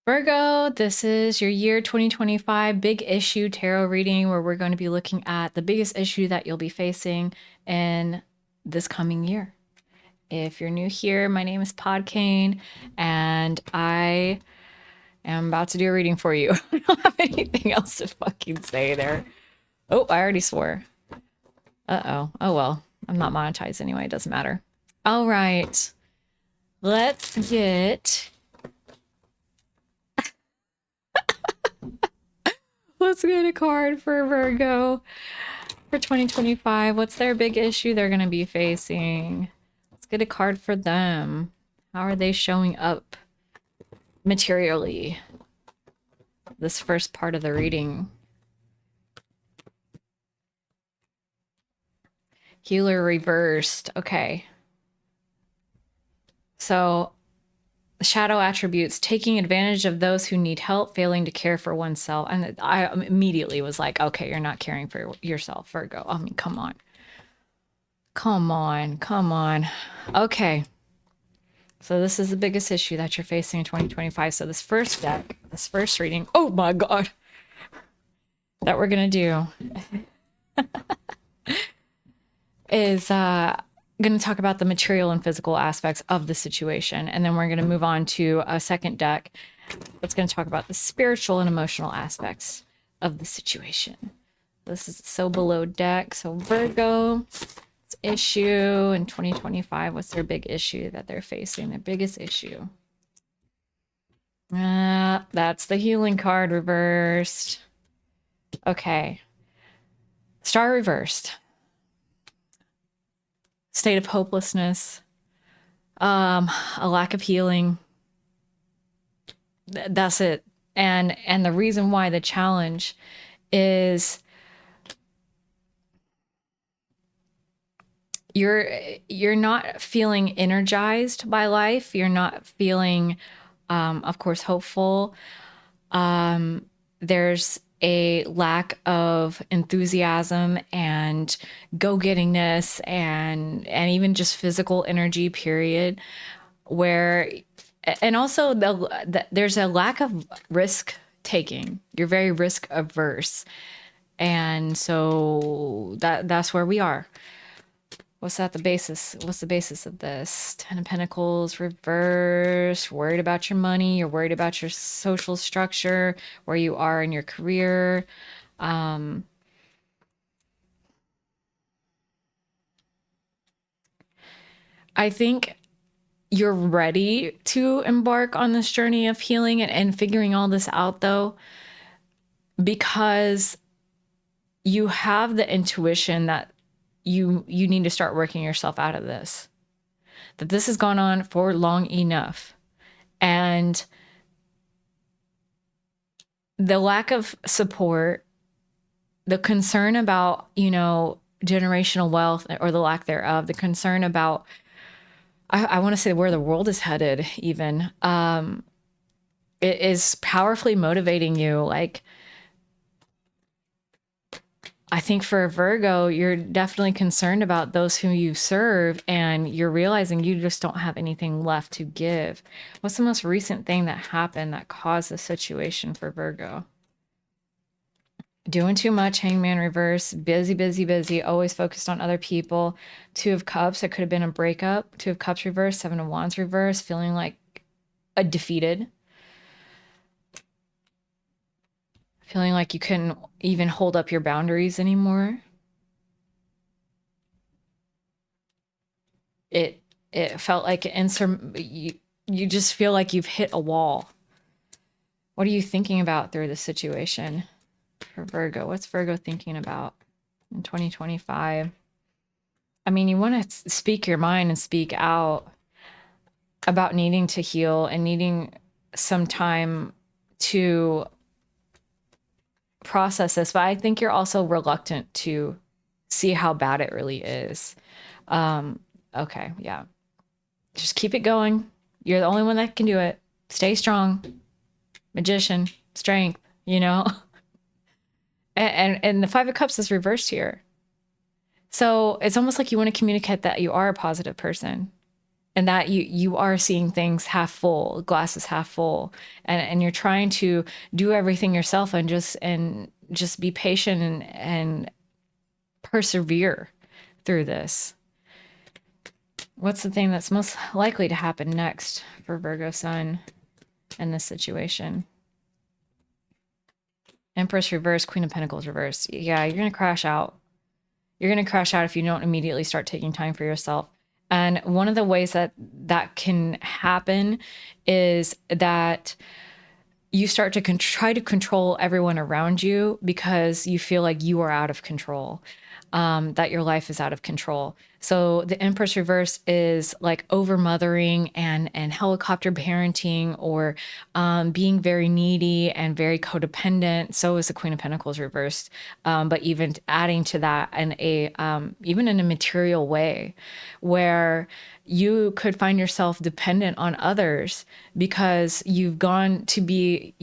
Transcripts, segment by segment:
Virgo, this is your year 2025 big issue tarot reading where we're going to be looking at the biggest issue that you'll be facing in this coming year. If you're new here, my name is Podkane and I am about to do a reading for you. I don't have anything else to fucking say there. Oh, I already swore. Uh-oh. Oh, well. I'm not monetized anyway. It doesn't matter. All right. Let's get... Let's get a card for Virgo for 2025. What's their big issue they're going to be facing? Let's get a card for them. How are they showing up materially? This first part of the reading. Healer reversed. Okay. So, shadow attributes, taking advantage of those who need help, failing to care for oneself. And I immediately was like, okay, you're not caring for yourself, Virgo. I mean, come on. Come on. Come on. Okay. So this is the biggest issue that you're facing in 2025. So this first deck, this first reading, oh my God, that we're going to do is going to talk about the material and physical aspects of the situation. And then we're going to move on to a second deck that's going to talk about the spiritual and emotional aspects of the situation. This is so below deck. So Virgo, issue in 2025. What's their big issue that they're facing? Their biggest issue. That's the healing card reversed. Okay. Star reversed. State of hopelessness, a lack of healing. That's it. And the reason why the challenge is you're not feeling energized by life. You're not feeling, of course, hopeful. There's a lack of enthusiasm and go-gettingness and even just physical energy, period, where, and also there's a lack of risk taking. You're very risk averse. And so that's where we are. What's that the basis? What's the basis of this? Ten of Pentacles reverse. Worried about your money. You're worried about your social structure, where you are in your career. I think you're ready to embark on this journey of healing and figuring all this out, though, because you have the intuition that you need to start working yourself out of this. That this has gone on for long enough. And the lack of support, the concern about, generational wealth or the lack thereof, the concern about, I want to say where the world is headed even, it is powerfully motivating you. Like, I think for Virgo, you're definitely concerned about those who you serve, and you're realizing you just don't have anything left to give. What's the most recent thing that happened that caused the situation for Virgo? Doing too much, Hangman reverse, busy, busy, busy, always focused on other people. Two of Cups, it could have been a breakup. Two of Cups reverse, Seven of Wands reverse, feeling like a defeated. Feeling like you couldn't even hold up your boundaries anymore. It felt like you just feel like you've hit a wall. What are you thinking about through this situation for Virgo? What's Virgo thinking about in 2025? I mean, you want to speak your mind and speak out about needing to heal and needing some time to process this, but I think you're also reluctant to see how bad it really is. Okay, yeah. Just keep it going. You're the only one that can do it. Stay strong. Magician, strength, And the Five of Cups is reversed here. So it's almost like you want to communicate that you are a positive person. and that you are seeing things half full, glass is half full, and you're trying to do everything yourself and just be patient and persevere through this. What's the thing that's most likely to happen next for Virgo Sun in this situation? Empress reverse, Queen of Pentacles reverse. Yeah, you're going to crash out. You're going to crash out if you don't immediately start taking time for yourself. And one of the ways that that can happen is that you start to try to control everyone around you because you feel like you are out of control, that your life is out of control. So the Empress reverse is like over mothering and helicopter parenting, or being very needy and very codependent. So is the Queen of Pentacles reversed, but even adding to that in a even in a material way, where you could find yourself dependent on others because you've gotten to be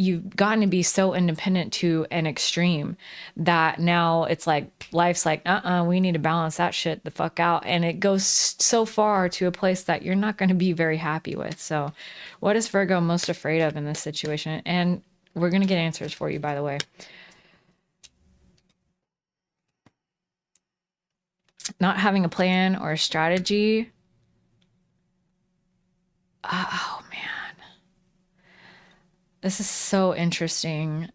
so independent to an extreme that now it's like life's like, we need to balance that shit the fuck out. And it goes so far to a place that you're not going to be very happy with. So what is Virgo most afraid of in this situation? And we're going to get answers for you, by the way. Not having a plan or a strategy. Oh man, this is so interesting.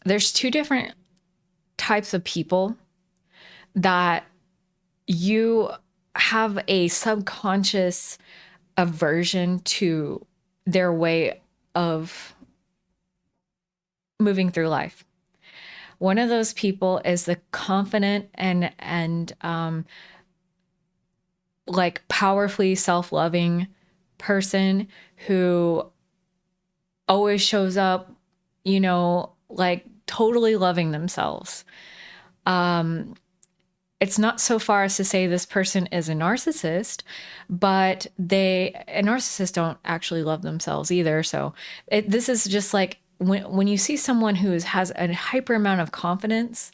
There's two different types of people that you have a subconscious aversion to their way of moving through life. One of those people is the confident and like powerfully self-loving person who always shows up, you know, like totally loving themselves. It's not so far as to say this person is a narcissist, but narcissists don't actually love themselves either. So this is just like when you see someone who has a hyper amount of confidence,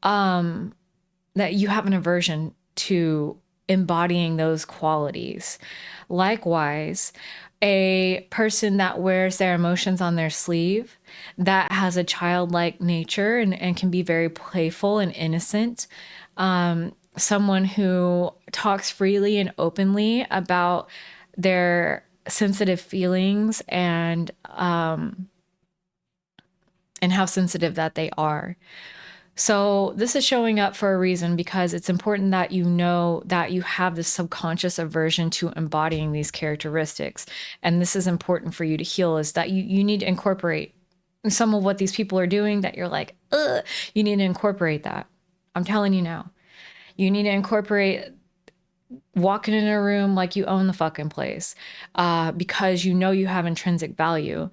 that you have an aversion to embodying those qualities. Likewise, a person that wears their emotions on their sleeve, that has a childlike nature and can be very playful and innocent. Someone who talks freely and openly about their sensitive feelings and how sensitive that they are. So this is showing up for a reason, because it's important that you know that you have this subconscious aversion to embodying these characteristics. And this is important for you to heal, is that you need to incorporate some of what these people are doing that you're like, ugh, you need to incorporate that. I'm telling you now. You need to incorporate walking in a room like you own the fucking place, because you know you have intrinsic value.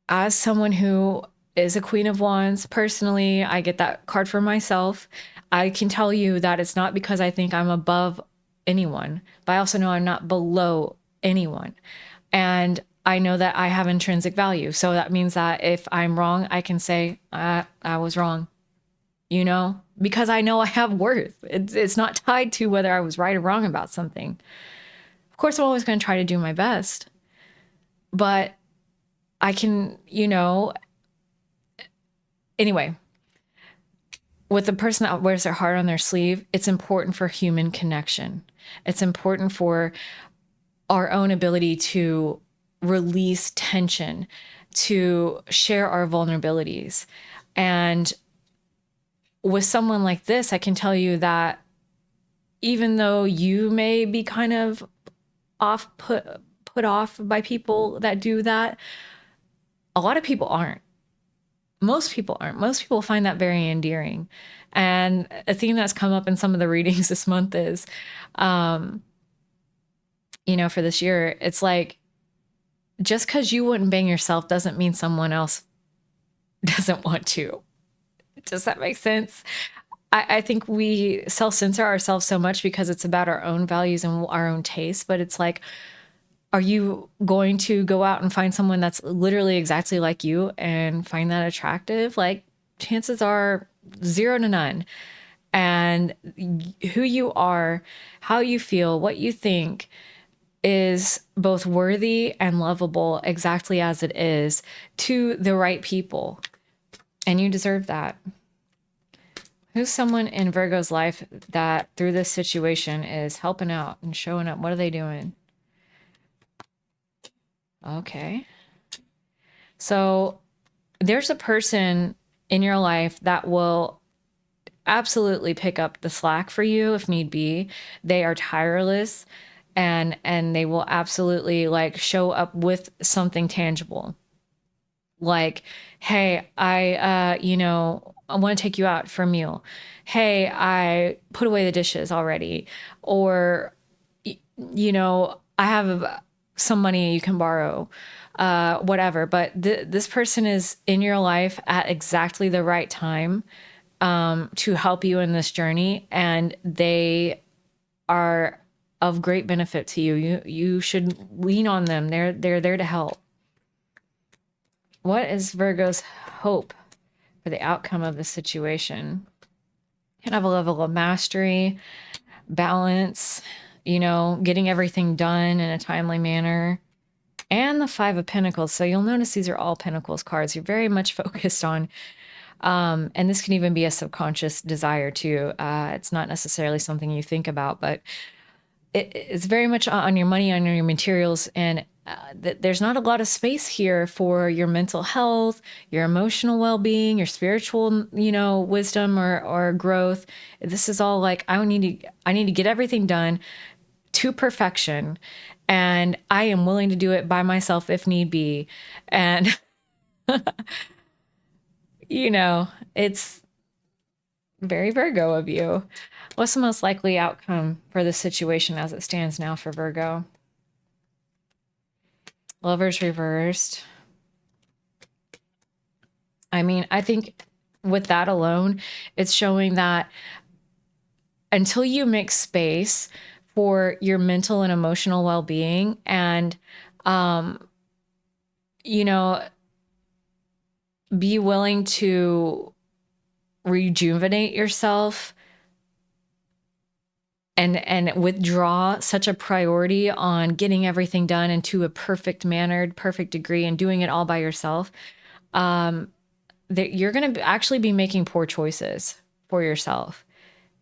As someone who is a Queen of Wands, personally, I get that card for myself. I can tell you that it's not because I think I'm above anyone, but I also know I'm not below anyone. And I know that I have intrinsic value. So that means that if I'm wrong, I can say, I was wrong, you know, because I know I have worth. It's not tied to whether I was right or wrong about something. Of course, I'm always going to try to do my best, but I can, you know, anyway, with the person that wears their heart on their sleeve, it's important for human connection. It's important for our own ability to release tension, to share our vulnerabilities. And with someone like this, I can tell you that even though you may be kind of put off by people that do that, a lot of people aren't. Most people aren't. Most people find that very endearing. And a theme that's come up in some of the readings this month is, you know, for this year, it's like, just because you wouldn't bang yourself doesn't mean someone else doesn't want to. Does that make sense? I think we self-censor ourselves so much because it's about our own values and our own tastes, but it's like, are you going to go out and find someone that's literally exactly like you and find that attractive? Like, chances are 0 to none. And who you are, how you feel, what you think is both worthy and lovable exactly as it is to the right people. And you deserve that. Who's someone in Virgo's life that through this situation is helping out and showing up? What are they doing? Okay. So there's a person in your life that will absolutely pick up the slack for you if need be. They are tireless and they will absolutely like show up with something tangible. Like, hey, I want to take you out for a meal. Hey, I put away the dishes already. Or, I have some money you can borrow, whatever. But this person is in your life at exactly the right time to help you in this journey. And they are of great benefit to you. You should lean on them. They're there to help. What is Virgo's hope for the outcome of the situation? Can have a level of mastery, balance, getting everything done in a timely manner, and the 5 of Pentacles. So you'll notice these are all Pentacles cards. You're very much focused on, and this can even be a subconscious desire too. It's not necessarily something you think about, but it's very much on your money, on your materials, and there's not a lot of space here for your mental health, your emotional well-being, your spiritual, wisdom or growth. This is all like I need to get everything done to perfection, and I am willing to do it by myself if need be. And it's very Virgo of you. What's the most likely outcome for this situation as it stands now for Virgo? Lovers reversed. I mean, I think with that alone, it's showing that until you make space for your mental and emotional well-being and, be willing to rejuvenate yourself and withdraw such a priority on getting everything done into a perfect manner, perfect degree, and doing it all by yourself, that you're going to actually be making poor choices for yourself.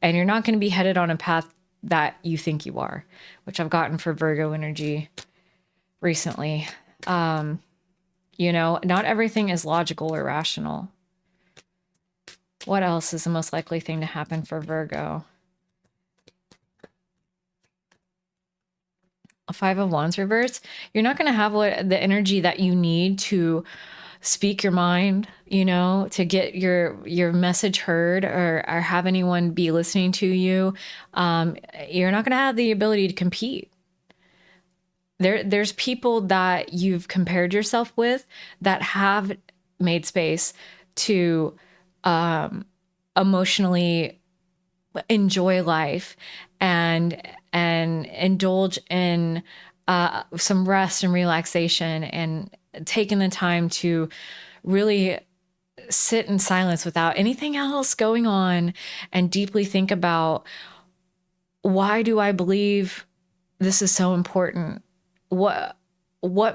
And you're not going to be headed on a path that you think you are, which I've gotten for Virgo energy recently. Not everything is logical or rational. What else is the most likely thing to happen for Virgo? A 5 of Wands reverse. You're not going to have the energy that you need to speak your mind, to get your message heard or have anyone be listening to you. You're not going to have the ability to compete. There's people that you've compared yourself with that have made space to emotionally enjoy life and indulge in some rest and relaxation and taking the time to really sit in silence without anything else going on and deeply think about, why do I believe this is so important? What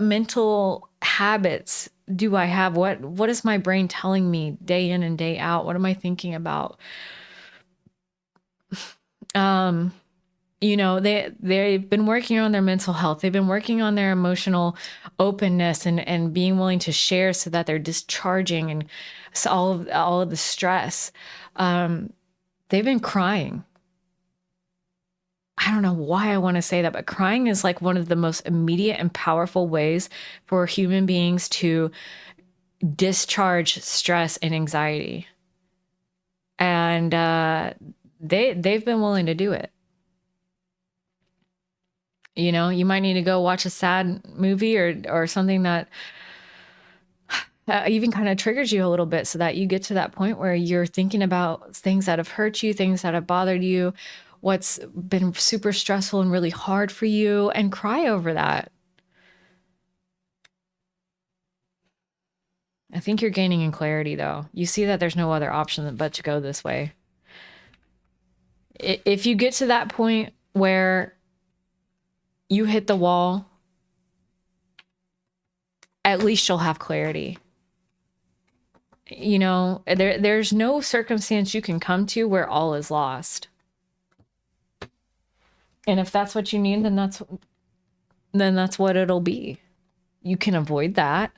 mental habits do I have? What is my brain telling me day in and day out? What am I thinking about? They've been working on their mental health. They've been working on their emotional openness and being willing to share so that they're discharging and so all of the stress. They've been crying. I don't know why I want to say that, but crying is like one of the most immediate and powerful ways for human beings to discharge stress and anxiety. And they've been willing to do it. You might need to go watch a sad movie or something that even kind of triggers you a little bit so that you get to that point where you're thinking about things that have hurt you, things that have bothered you, what's been super stressful and really hard for you, and cry over that. I think you're gaining in clarity, though. You see that there's no other option but to go this way. If you get to that point where you hit the wall, at least you'll have clarity. You know, there's no circumstance you can come to where all is lost. And if that's what you need, then that's what it'll be. You can avoid that.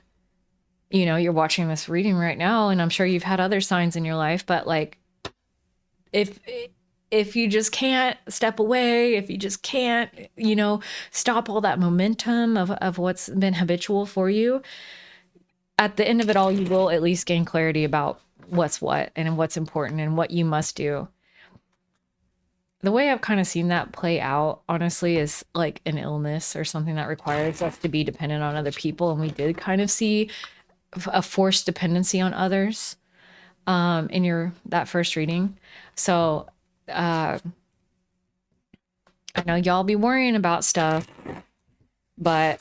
You know, you're watching this reading right now, and I'm sure you've had other signs in your life, but like if you just can't step away, if you just can't, you know, stop all that momentum of what's been habitual for you, at the end of it all, you will at least gain clarity about what's what and what's important and what you must do. The way I've kind of seen that play out, honestly, is like an illness or something that requires us to be dependent on other people. And we did kind of see a forced dependency on others in that first reading. So I know y'all be worrying about stuff, but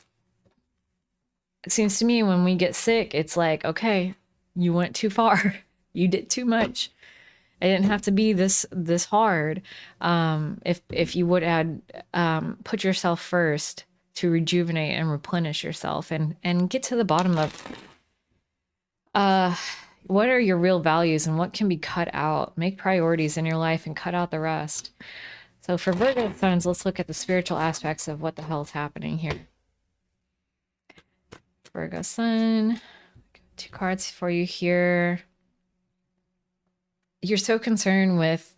it seems to me when we get sick, it's like, okay, you went too far. You did too much. It didn't have to be this hard. If you would add put yourself first to rejuvenate and replenish yourself and get to the bottom of what are your real values and what can be cut out. Make priorities in your life and cut out the rest. So for Virgo signs, let's look at the spiritual aspects of what the hell is happening here. Virgo sun, 2 cards for you here. You're so concerned with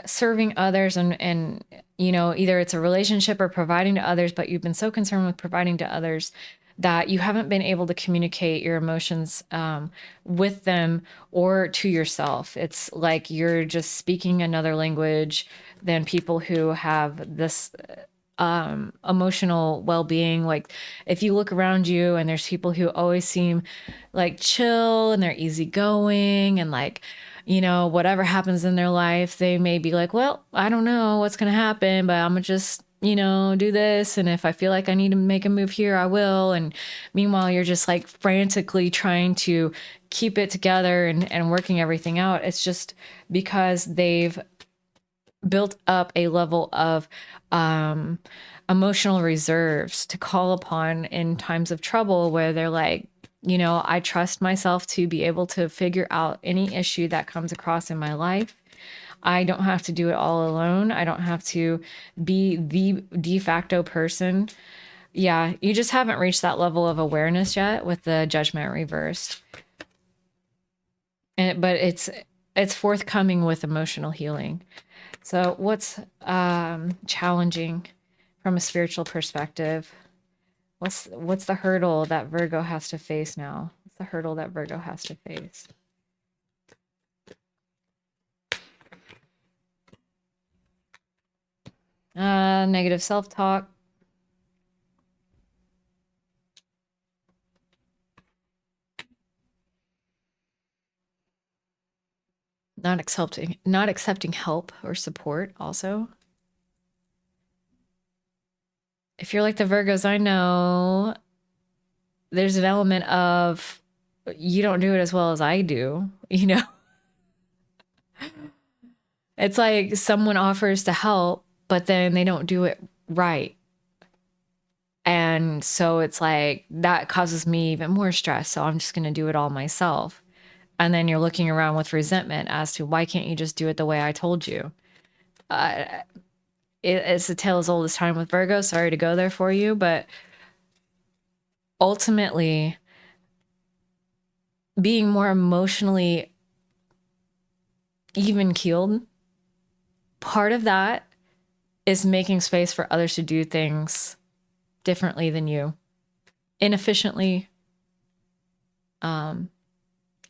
serving others and you know, either it's a relationship or providing to others, but you've been so concerned with providing to others that you haven't been able to communicate your emotions with them or to yourself. It's like you're just speaking another language than people who have this emotional well-being. Like if you look around you and there's people who always seem like chill and they're easygoing and like, you know, whatever happens in their life, they may be like, well, I don't know what's going to happen, but I'm gonna just, you know, do this. And if I feel like I need to make a move here, I will. And meanwhile, you're just like frantically trying to keep it together and working everything out. It's just because they've built up a level of emotional reserves to call upon in times of trouble where they're like, you know, I trust myself to be able to figure out any issue that comes across in my life. I don't have to do it all alone. I don't have to be the de facto person. Yeah, you just haven't reached that level of awareness yet with the judgment reversed. But it's forthcoming with emotional healing. So what's challenging from a spiritual perspective? What's the hurdle that Virgo has to face now? What's the hurdle that Virgo has to face? Negative self-talk. Not accepting help or support also. If you're like the Virgos I know, there's an element of you don't do it as well as I do, you know? It's like someone offers to help, but then they don't do it right. And so it's like that causes me even more stress. So I'm just going to do it all myself. And then you're looking around with resentment as to why can't you just do it the way I told you? It's a tale as old as time with Virgo. Sorry to go there for you, but ultimately being more emotionally even keeled, part of that is making space for others to do things differently than you, inefficiently,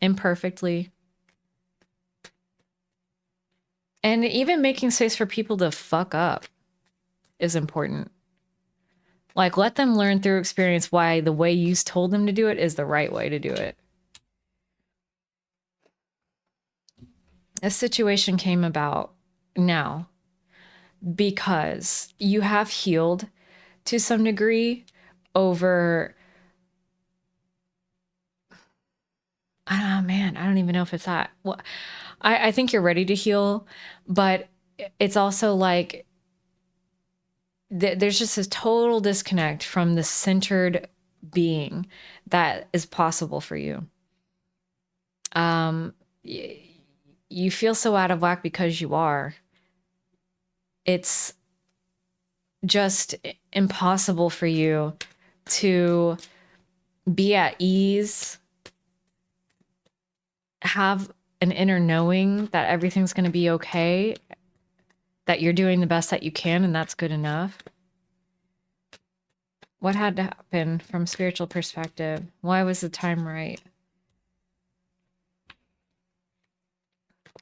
imperfectly, and even making space for people to fuck up is important. Like, let them learn through experience why the way you told them to do it is the right way to do it. This situation came about now because you have healed to some degree over Oh man, I don't even know if it's that. Well, I think you're ready to heal, but it's also like there's just this total disconnect from the centered being that is possible for you. Um, you feel so out of whack because you are. It's just impossible for you to be at ease, have an inner knowing that everything's going to be okay, that you're doing the best that you can, and that's good enough. What had to happen from spiritual perspective? Why was the time right?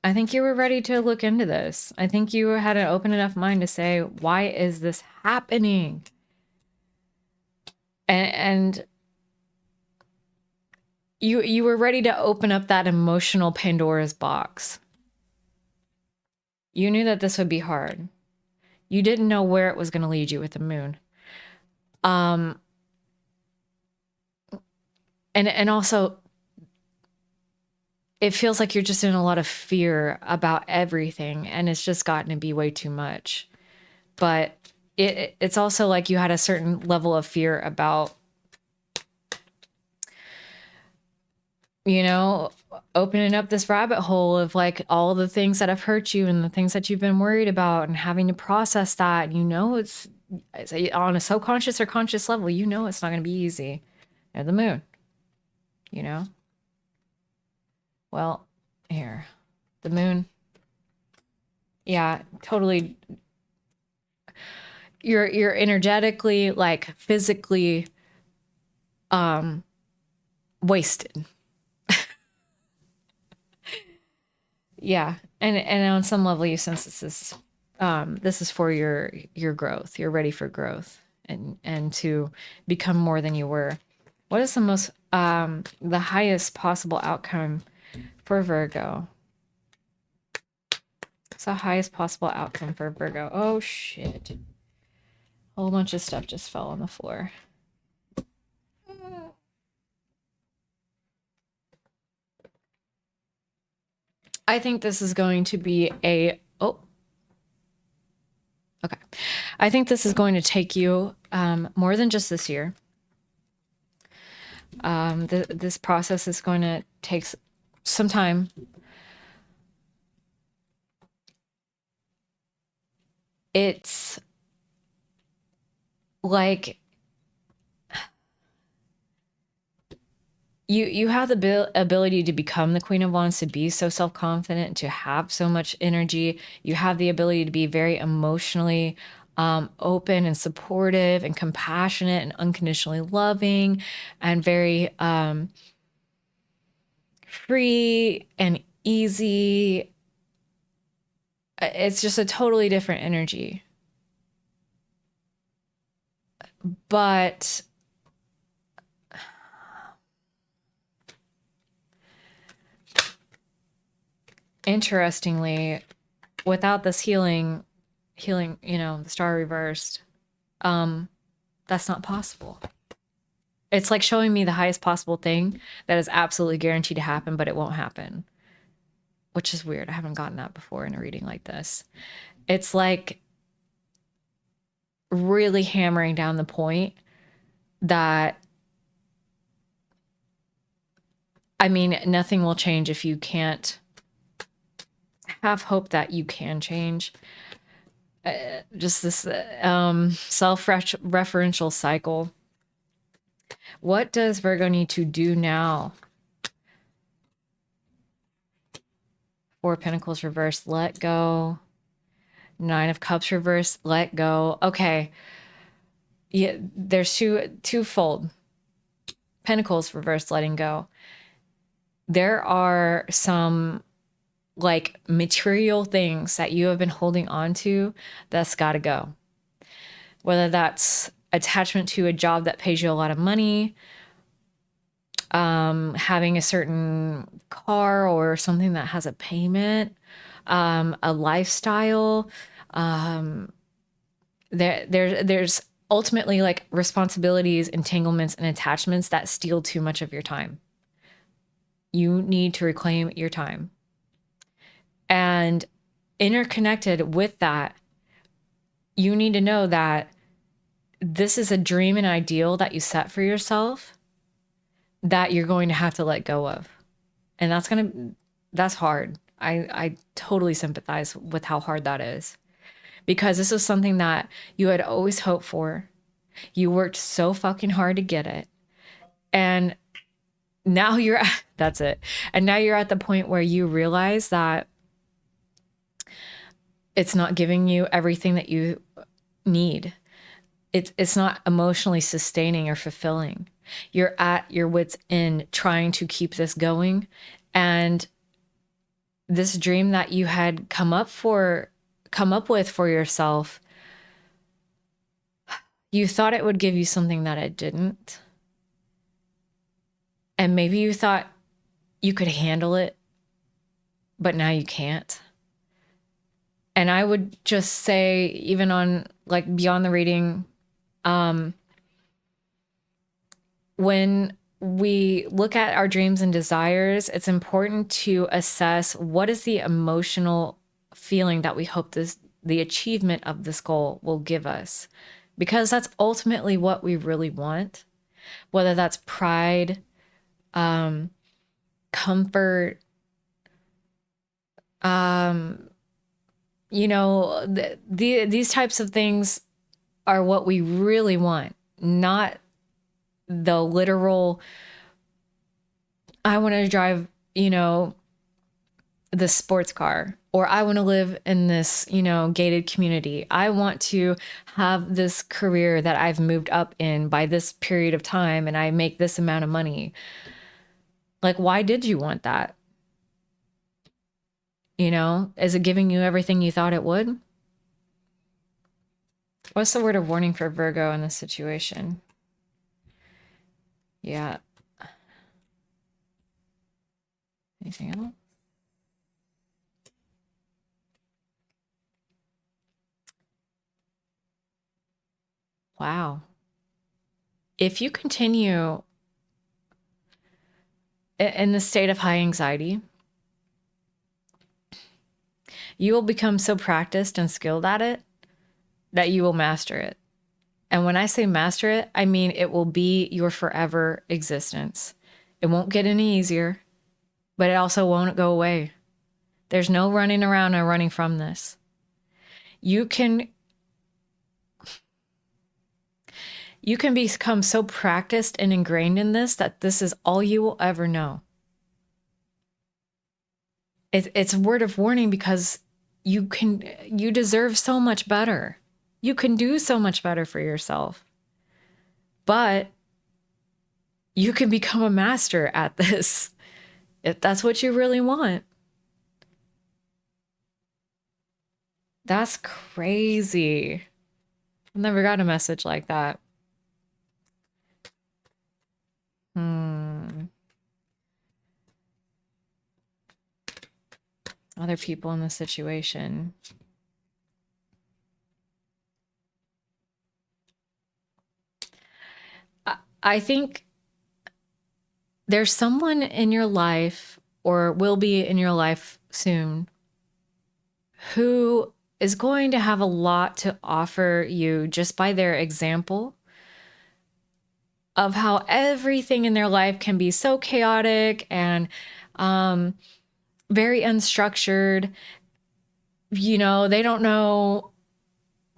I think you were ready to look into this. I think you had an open enough mind to say, why is this happening? And you were ready to open up that emotional Pandora's box. You knew that this would be hard. You didn't know where it was going to lead you with the moon. Um and also it feels like you're just in a lot of fear about everything, and it's just gotten to be way too much. But it's also like you had a certain level of fear about, you know, opening up this rabbit hole of like all the things that have hurt you and the things that you've been worried about and having to process that. You know, it's on a subconscious or conscious level, you know, it's not going to be easy. Or the moon, you know? Well, here, the moon. Yeah, totally. You're energetically, like physically, wasted. Yeah, and on some level, you sense this is for your growth. You're ready for growth and to become more than you were. What is the highest possible outcome for Virgo? It's the highest possible outcome for Virgo. Oh shit. A whole bunch of stuff just fell on the floor. I think this is going to be okay. I think this is going to take you more than just this year. This process is going to take some time. It's like you have the ability to become the Queen of Wands, to be so self-confident, to have so much energy. You have the ability to be very emotionally open and supportive and compassionate and unconditionally loving and very free and easy. It's just a totally different energy. But interestingly, without this healing, you know, the star reversed, that's not possible. It's like showing me the highest possible thing that is absolutely guaranteed to happen, but it won't happen, which is weird. I haven't gotten that before in a reading like this. It's like really hammering down the point that, I mean, nothing will change if you can't have hope that you can change. Just this self-referential cycle. What does Virgo need to do now? Four of Pentacles reversed, let go. Nine of Cups reversed, let go. Okay. Yeah, there's twofold. Pentacles reversed, letting go. There are some like material things that you have been holding on to that's got to go. Whether that's attachment to a job that pays you a lot of money, having a certain car or something that has a payment, a lifestyle. There's ultimately like responsibilities, entanglements, and attachments that steal too much of your time. You need to reclaim your time. And interconnected with that, you need to know that this is a dream and ideal that you set for yourself that you're going to have to let go of. And that's hard. I totally sympathize with how hard that is, because this is something that you had always hoped for. You worked so fucking hard to get it. And now that's it. And now you're at the point where you realize that it's not giving you everything that you need. It's not emotionally sustaining or fulfilling. You're at your wit's end trying to keep this going. And this dream that you had come up with for yourself, you thought it would give you something that it didn't. And maybe you thought you could handle it, but now you can't. And I would just say, even on like beyond the reading, when we look at our dreams and desires, it's important to assess what is the emotional feeling that we hope the achievement of this goal will give us, because that's ultimately what we really want, whether that's pride, comfort, these types of things are what we really want, not the literal, I want to drive, this sports car, or I want to live in this, gated community. I want to have this career that I've moved up in by this period of time and I make this amount of money. Like, why did you want that? Is it giving you everything you thought it would? What's the word of warning for Virgo in this situation? Yeah. Anything else? Wow. If you continue in the state of high anxiety, you will become so practiced and skilled at it that you will master it. And when I say master it, I mean it will be your forever existence. It won't get any easier, but it also won't go away. There's no running around or running from this. You can become so practiced and ingrained in this that this is all you will ever know. It's a word of warning because you deserve so much better. You can do so much better for yourself. But you can become a master at this if that's what you really want. That's crazy. I've never got a message like that. Other people in the situation. I think there's someone in your life, or will be in your life soon, who is going to have a lot to offer you just by their example of how everything in their life can be so chaotic and very unstructured. They don't know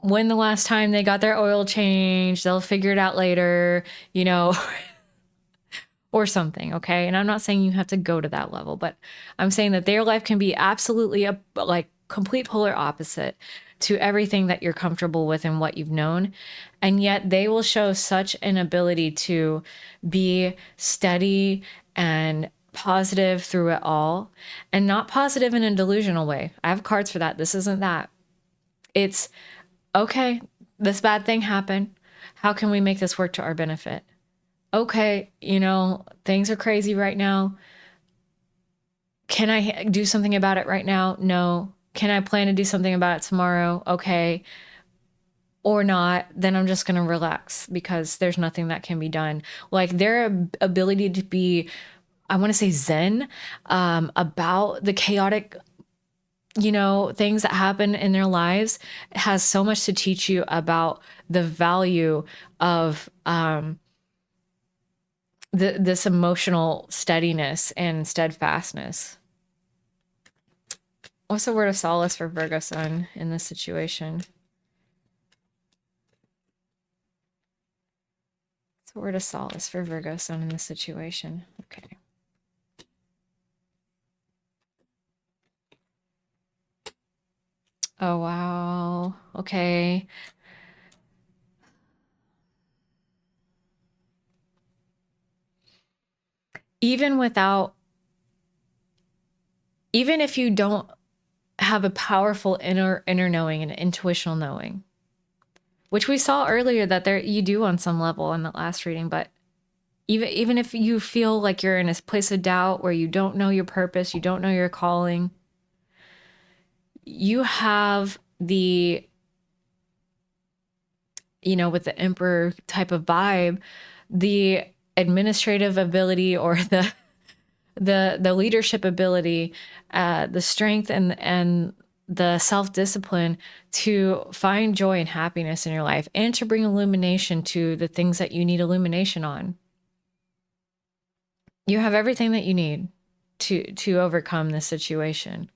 when the last time they got their oil changed. They'll figure it out later, or something, okay? And I'm not saying you have to go to that level, but I'm saying that their life can be absolutely a complete polar opposite to everything that you're comfortable with and what you've known. And yet they will show such an ability to be steady and positive through it all, and not positive in a delusional way. I have cards for that. This isn't that. It's, okay, this bad thing happened. How can we make this work to our benefit? Okay, things are crazy right now. Can I do something about it right now? No. Can I plan to do something about it tomorrow? Okay. Or not, then I'm just going to relax because there's nothing that can be done. Like, their ability to be I want to say zen, about the chaotic, things that happen in their lives. It has so much to teach you about the value of this emotional steadiness and steadfastness. What's the word of solace for Virgo sun in this situation? What's the word of solace for Virgo sun in this situation? Okay. Oh, wow. Okay. Even if you don't have a powerful inner knowing and intuitional knowing, which we saw earlier that you do on some level in the last reading, but even if you feel like you're in a place of doubt where you don't know your purpose, you don't know your calling, you have the, with the emperor type of vibe, the administrative ability or the leadership ability, the strength and the self-discipline to find joy and happiness in your life and to bring illumination to the things that you need illumination on. You have everything that you need to overcome this situation.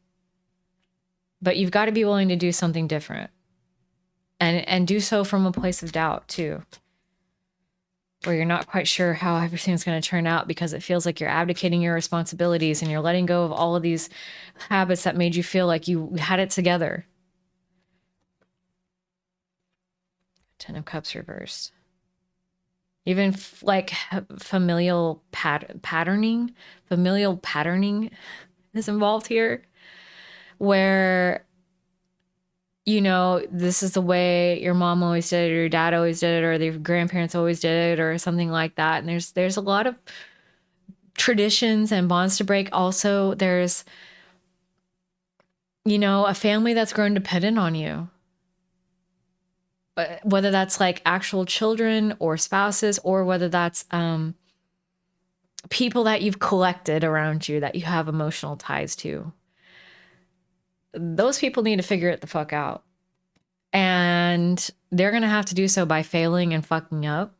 But you've got to be willing to do something different. And do so from a place of doubt too, where you're not quite sure how everything's going to turn out because it feels like you're abdicating your responsibilities and you're letting go of all of these habits that made you feel like you had it together. Ten of Cups reversed. Even like familial patterning is involved here, where this is the way your mom always did it, or your dad always did it, or your grandparents always did it, or something like that. And there's a lot of traditions and bonds to break. Also, there's, a family that's grown dependent on you. Whether that's like actual children or spouses, or whether that's people that you've collected around you that you have emotional ties to. Those people need to figure it the fuck out. And they're going to have to do so by failing and fucking up.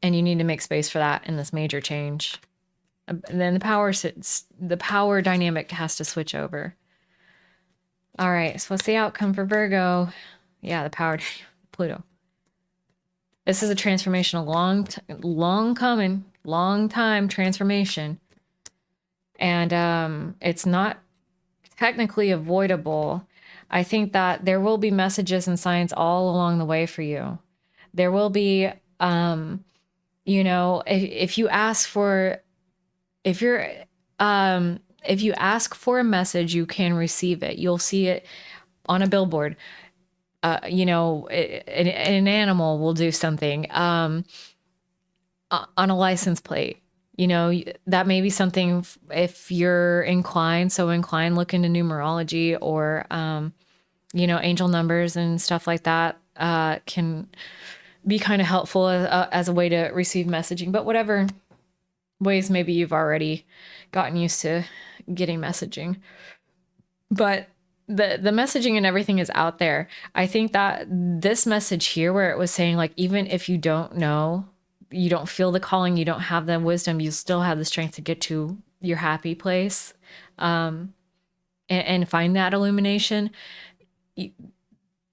And you need to make space for that in this major change. And then the power dynamic has to switch over. All right, so what's the outcome for Virgo? Yeah, the power, Pluto. This is a transformational, long time transformation. And it's not technically avoidable. I think that there will be messages and signs all along the way for you. There will be, if you ask for a message, you can receive it. You'll see it on a billboard. An animal will do something on a license plate. That may be something if you're inclined, look into numerology or, angel numbers and stuff like that can be kind of helpful as a way to receive messaging. But whatever ways maybe you've already gotten used to getting messaging. But the messaging and everything is out there. I think that this message here where it was saying like, even if you don't know, you don't feel the calling, you don't have the wisdom, you still have the strength to get to your happy place and find that illumination.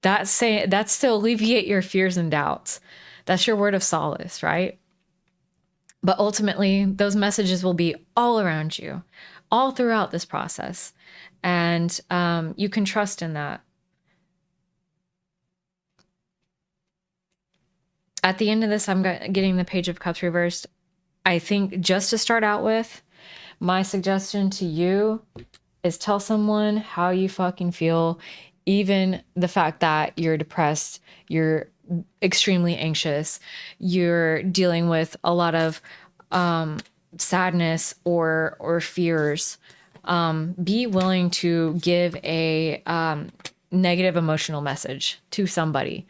That's to alleviate your fears and doubts. That's your word of solace, right? But ultimately, those messages will be all around you, all throughout this process. And you can trust in that. At the end of this, I'm getting the Page of Cups reversed. I think just to start out with, my suggestion to you is tell someone how you fucking feel. Even the fact that you're depressed, you're extremely anxious, you're dealing with a lot of sadness or fears. Be willing to give a negative emotional message to somebody.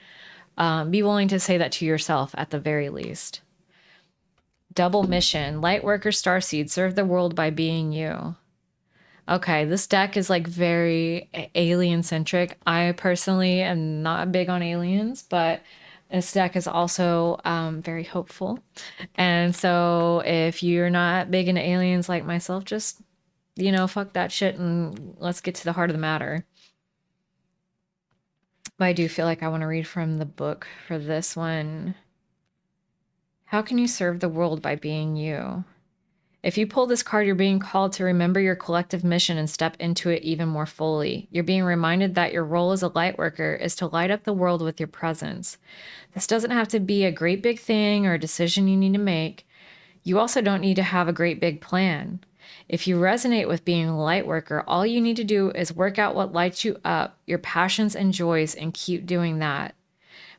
Be willing to say that to yourself at the very least. Double mission. Light worker starseed. Serve the world by being you. Okay, this deck is like very alien centric. I personally am not big on aliens, but this deck is also very hopeful. And so if you're not big into aliens like myself, just, fuck that shit and let's get to the heart of the matter. But I do feel like I want to read from the book for this one. How can you serve the world by being you? If you pull this card, you're being called to remember your collective mission and step into it even more fully. You're being reminded that your role as a light worker is to light up the world with your presence. This doesn't have to be a great big thing or a decision you need to make. You also don't need to have a great big plan. If you resonate with being a light worker, all you need to do is work out what lights you up, your passions and joys, and keep doing that.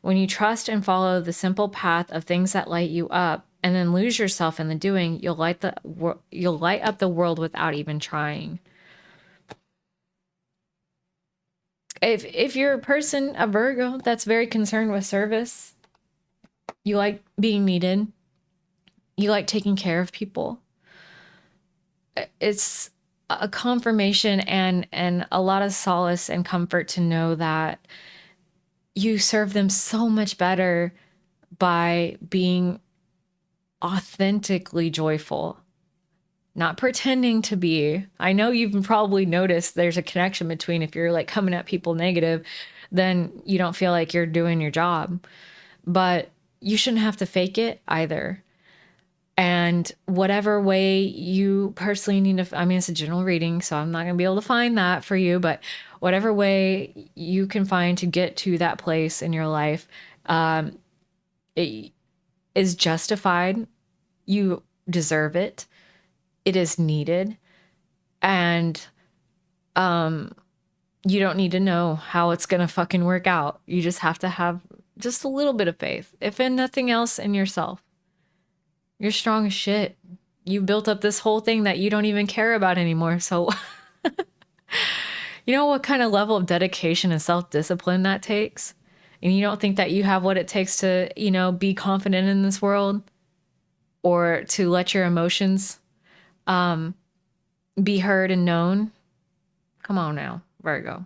When you trust and follow the simple path of things that light you up, and then lose yourself in the doing, you'll light up the world without even trying. If you're a person, a Virgo, that's very concerned with service, you like being needed, you like taking care of people, it's a confirmation and a lot of solace and comfort to know that you serve them so much better by being authentically joyful, not pretending to be. I know you've probably noticed there's a connection between if you're like coming at people negative, then you don't feel like you're doing your job. But you shouldn't have to fake it either. And whatever way you personally need to, I mean, it's a general reading, so I'm not going to be able to find that for you, but whatever way you can find to get to that place in your life, it is justified. You deserve it. It is needed. And you don't need to know how it's going to fucking work out. You just have to have just a little bit of faith, if in nothing else, in yourself. You're strong as shit. You built up this whole thing that you don't even care about anymore. So, you know what kind of level of dedication and self-discipline that takes? And you don't think that you have what it takes to, be confident in this world or to let your emotions be heard and known? Come on now, Virgo.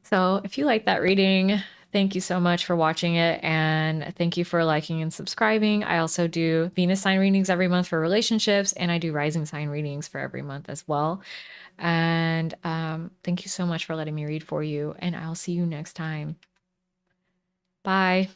So if you like that reading, thank you so much for watching it, and thank you for liking and subscribing. I also do Venus sign readings every month for relationships, and I do rising sign readings for every month as well. And thank you so much for letting me read for you, and I'll see you next time. Bye.